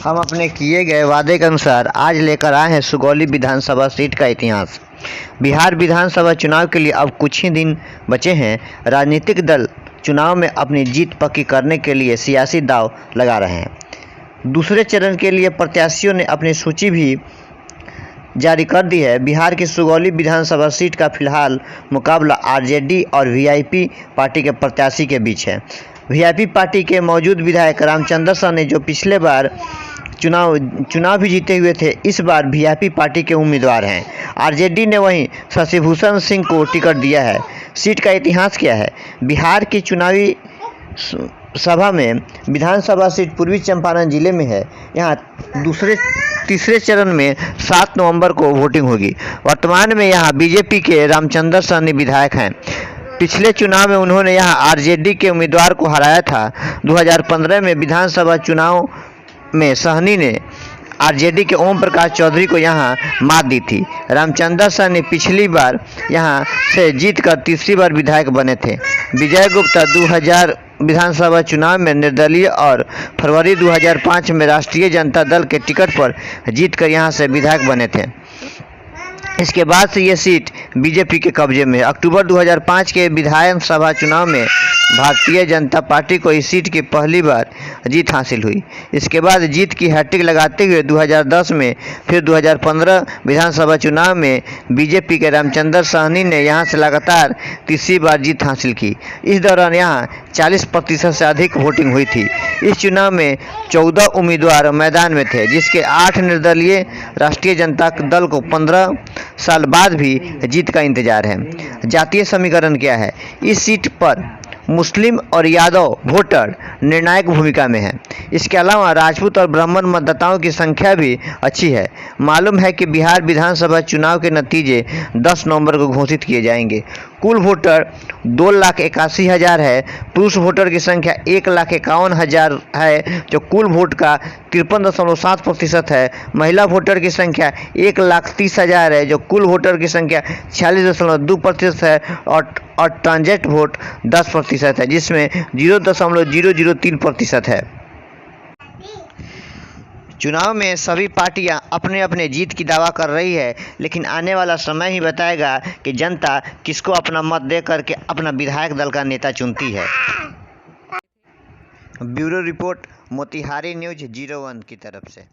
हम अपने किए गए वादे के अनुसार आज लेकर आए हैं सुगौली विधानसभा सीट का इतिहास। बिहार विधानसभा चुनाव के लिए अब कुछ ही दिन बचे हैं। राजनीतिक दल चुनाव में अपनी जीत पक्की करने के लिए सियासी दांव लगा रहे हैं। दूसरे चरण के लिए प्रत्याशियों ने अपनी सूची भी जारी कर दी है। बिहार की सुगौली विधानसभा सीट का फिलहाल मुकाबला आरजेडी और वीआईपी पार्टी के प्रत्याशी के बीच है। वीआईपी पार्टी के मौजूद विधायक रामचंद्र साहनी जो पिछले बार चुनाव भी जीते हुए थे, इस बार वीआईपी पार्टी के उम्मीदवार हैं। आरजेडी ने वहीं शशिभूषण सिंह को टिकट दिया है। सीट का इतिहास क्या है? बिहार की चुनावी सभा में विधानसभा सीट पूर्वी चंपारण जिले में है। यहाँ तीसरे चरण में 7 नवंबर को वोटिंग होगी। वर्तमान में यहाँ बीजेपी के रामचंद्र साहनी विधायक हैं। पिछले चुनाव में उन्होंने यहाँ आरजेडी के उम्मीदवार को हराया था। 2015 में विधानसभा चुनाव में साहनी ने आरजेडी के ओम प्रकाश चौधरी को यहाँ मात दी थी। रामचंद्र साहनी पिछली बार यहाँ से जीतकर तीसरी बार विधायक बने थे। विजय गुप्ता 2000 विधानसभा चुनाव में निर्दलीय और फरवरी 2005 में राष्ट्रीय जनता दल के टिकट पर जीतकर यहाँ से विधायक बने थे। इसके बाद से ये सीट बीजेपी के कब्जे में है। अक्टूबर 2005 के विधानसभा चुनाव में भारतीय जनता पार्टी को इस सीट की पहली बार जीत हासिल हुई। इसके बाद जीत की हैट्रिक लगाते हुए 2010 में फिर 2015 विधानसभा चुनाव में बीजेपी के रामचंद्र साहनी ने यहां से लगातार तीसरी बार जीत हासिल की। इस दौरान यहां 40% से अधिक वोटिंग हुई थी। इस चुनाव में 14 उम्मीदवार मैदान में थे, जिसके 8 निर्दलीय। राष्ट्रीय जनता दल को 15 साल बाद भी जीत का इंतजार है। जातीय समीकरण क्या है? इस सीट पर मुस्लिम और यादव वोटर निर्णायक भूमिका में है। इसके अलावा राजपूत और ब्राह्मण मतदाताओं की संख्या भी अच्छी है। मालूम है कि बिहार विधानसभा चुनाव के नतीजे 10 नवंबर को घोषित किए जाएंगे। कुल वोटर 2,81,000 है। पुरुष वोटर की संख्या 1,51,000 है, जो कुल वोट का 53.7% है। महिला वोटर की संख्या 1,30,000 है, जो कुल वोटर की संख्या 46.2% है। और ट्रांजेक्ट वोट 10% है, जिसमें 0.003% है। चुनाव में सभी पार्टियां अपने अपने जीत की दावा कर रही है, लेकिन आने वाला समय ही बताएगा कि जनता किसको अपना मत दे करके अपना विधायक दल का नेता चुनती है। ब्यूरो रिपोर्ट, मोतिहारी न्यूज 01 की तरफ से।